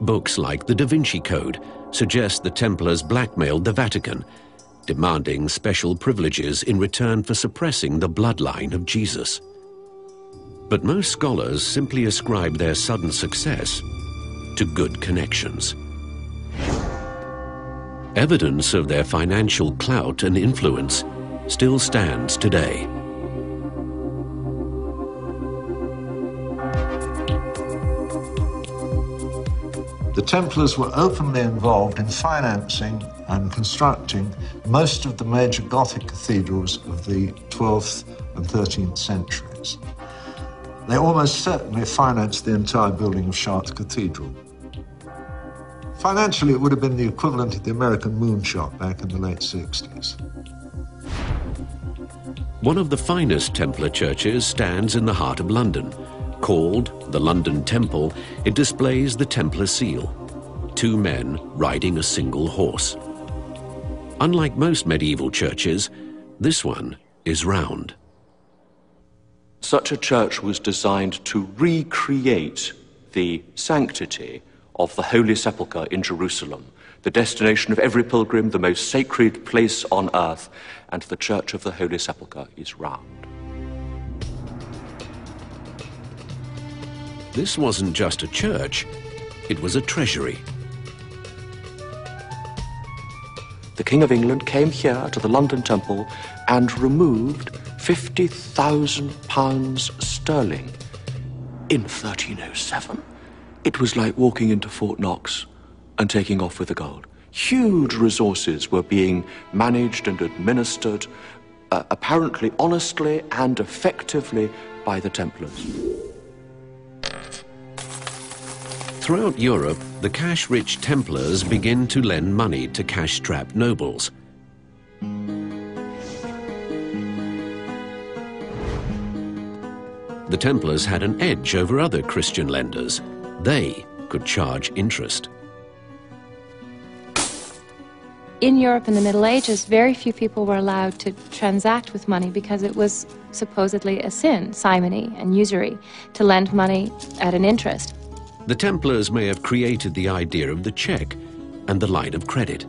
Books like the Da Vinci Code suggest the Templars blackmailed the Vatican, demanding special privileges in return for suppressing the bloodline of Jesus. But most scholars simply ascribe their sudden success to good connections. Evidence of their financial clout and influence still stands today. The Templars were openly involved in financing and constructing most of the major Gothic cathedrals of the 12th and 13th centuries. They almost certainly financed the entire building of Chartres Cathedral. Financially, it would have been the equivalent of the American moonshot back in the late 60s. One of the finest Templar churches stands in the heart of London. Called the London Temple, it displays the Templar seal, 2 men riding a single horse. Unlike most medieval churches, this one is round. Such a church was designed to recreate the sanctity of the Holy Sepulchre in Jerusalem, the destination of every pilgrim, the most sacred place on earth, and the Church of the Holy Sepulchre is round. This wasn't just a church, it was a treasury. The King of England came here to the London Temple and removed £50,000 sterling in 1307. It was like walking into Fort Knox and taking off with the gold. Huge resources were being managed and administered, apparently honestly and effectively, by the Templars. Throughout Europe, the cash-rich Templars begin to lend money to cash-strapped nobles. The Templars had an edge over other Christian lenders. They could charge interest. In Europe in the Middle Ages, very few people were allowed to transact with money because it was supposedly a sin, simony and usury, to lend money at an interest. The Templars may have created the idea of the check and the line of credit.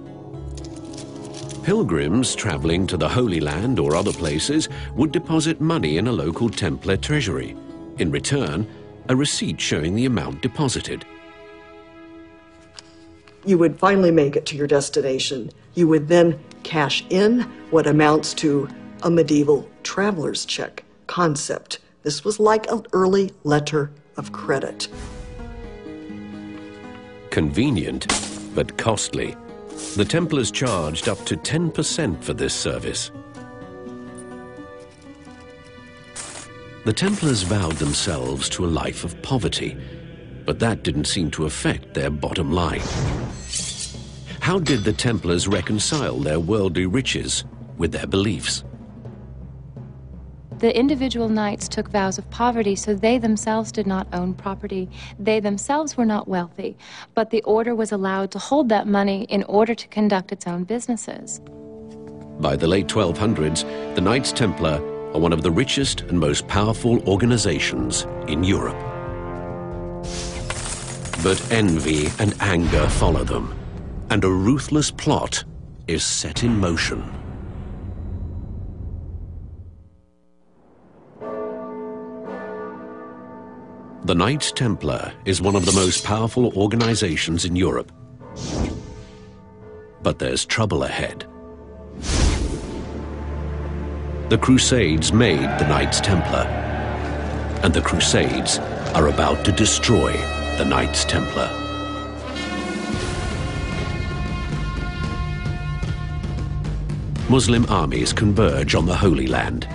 Pilgrims traveling to the Holy Land or other places would deposit money in a local Templar treasury. In return, a receipt showing the amount deposited. You would finally make it to your destination. You would then cash in what amounts to a medieval traveler's check concept. This was like an early letter of credit. Convenient, but costly. The Templars charged up to 10% for this service. The Templars vowed themselves to a life of poverty, but that didn't seem to affect their bottom line. How did the Templars reconcile their worldly riches with their beliefs? The individual knights took vows of poverty, so they themselves did not own property. They themselves were not wealthy, but the order was allowed to hold that money in order to conduct its own businesses. By the late 1200s, the Knights Templar are one of the richest and most powerful organizations in Europe. But envy and anger follow them, and a ruthless plot is set in motion. The Knights Templar is one of the most powerful organizations in Europe. But there's trouble ahead. The Crusades made the Knights Templar, and the Crusades are about to destroy the Knights Templar. Muslim armies converge on the Holy Land.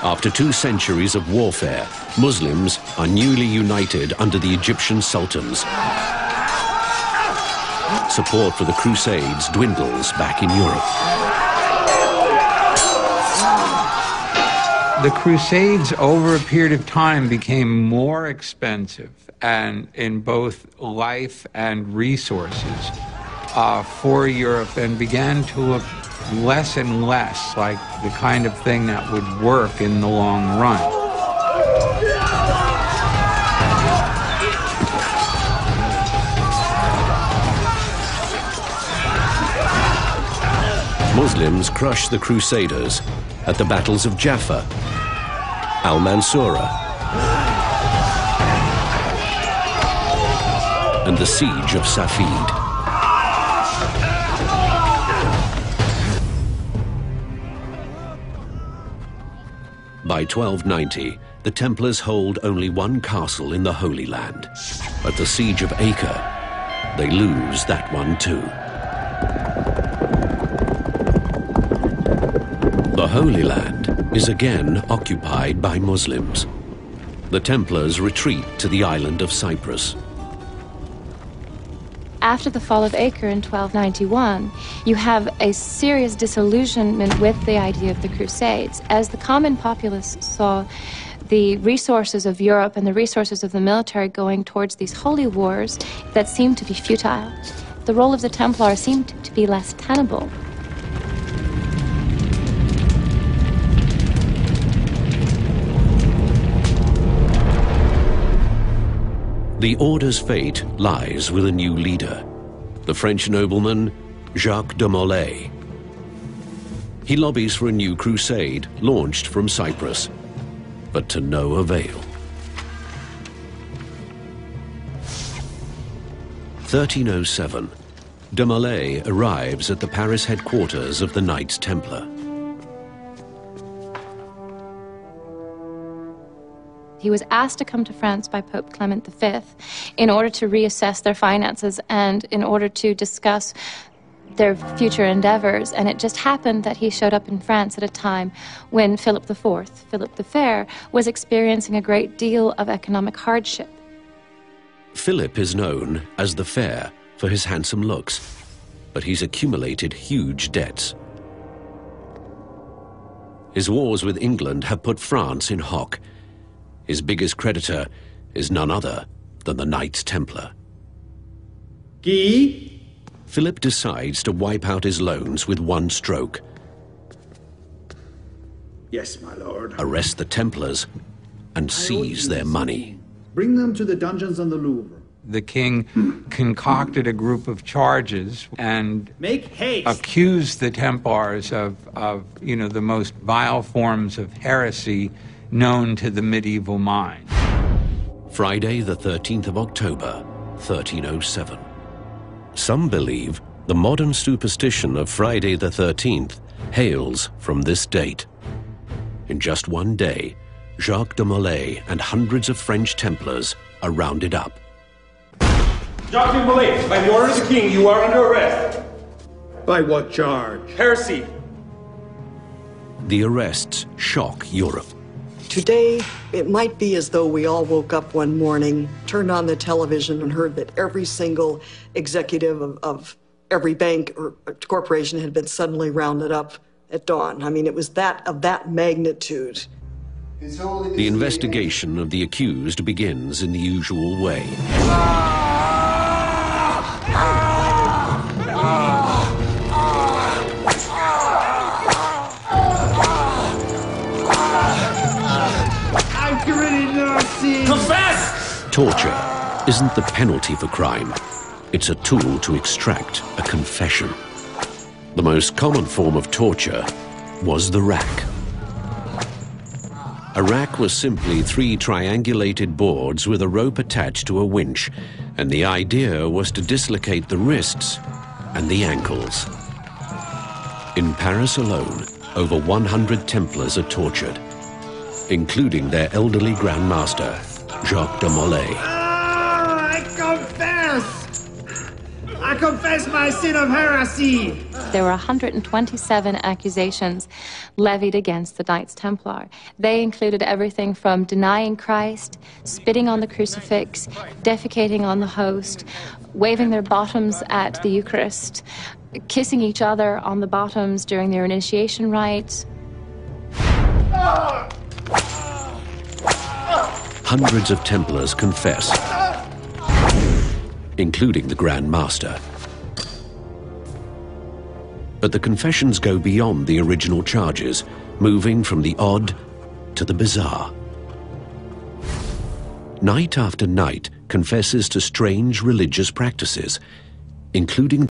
After 2 centuries of warfare, Muslims are newly united under the Egyptian sultans. Support for the Crusades dwindles back in Europe. The Crusades, over a period of time, became more expensive and in both life and resources for Europe, and began to look less and less like the kind of thing that would work in the long run. Muslims crushed the Crusaders at the battles of Jaffa, Al-Mansura, and the siege of Safed. By 1290, the Templars hold only one castle in the Holy Land. At the siege of Acre, they lose that one too. The Holy Land is again occupied by Muslims. The Templars retreat to the island of Cyprus. After the fall of Acre in 1291, you have a serious disillusionment with the idea of the Crusades, as the common populace saw the resources of Europe and the resources of the military going towards these holy wars that seemed to be futile. The role of the Templars seemed to be less tenable. The Order's fate lies with a new leader, the French nobleman Jacques de Molay. He lobbies for a new crusade launched from Cyprus, but to no avail. 1307, de Molay arrives at the Paris headquarters of the Knights Templar. He was asked to come to France by Pope Clement V in order to reassess their finances and in order to discuss their future endeavors. And it just happened that he showed up in France at a time when Philip IV, Philip the Fair, was experiencing a great deal of economic hardship. Philip is known as the Fair for his handsome looks, but he's accumulated huge debts. His wars with England have put France in hock. His biggest creditor is none other than the Knights Templar. Guy? Philip decides to wipe out his loans with one stroke. Yes, my lord. Arrest the Templars and seize their money. Bring them to the dungeons on the Louvre. The king concocted a group of charges and Make haste. accused the Templars of the most vile forms of heresy known to the medieval mind. Friday, the 13th of October, 1307. Some believe the modern superstition of Friday the 13th hails from this date. In just one day, Jacques de Molay and hundreds of French Templars are rounded up. Jacques de Molay, by the order of the king, you are under arrest. By what charge? Heresy. The arrests shock Europe. Today, it might be as though we all woke up one morning, turned on the television, and heard that every single executive of every bank or corporation had been suddenly rounded up at dawn. I mean, it was of that magnitude. The investigation of the accused begins in the usual way. Confess! Torture isn't the penalty for crime. It's a tool to extract a confession. The most common form of torture was the rack. A rack was simply 3 triangulated boards with a rope attached to a winch, and the idea was to dislocate the wrists and the ankles. In Paris alone, over 100 Templars are tortured, including their elderly Grand Master, Jacques de Molay. I confess my sin of heresy. There were 127 accusations levied against the Knights Templar. They included everything from denying Christ, spitting on the crucifix, defecating on the host, waving their bottoms at the Eucharist, kissing each other on the bottoms during their initiation rites. Hundreds of Templars confess, including the Grand Master. But the confessions go beyond the original charges, moving from the odd to the bizarre. Knight after knight confesses to strange religious practices, including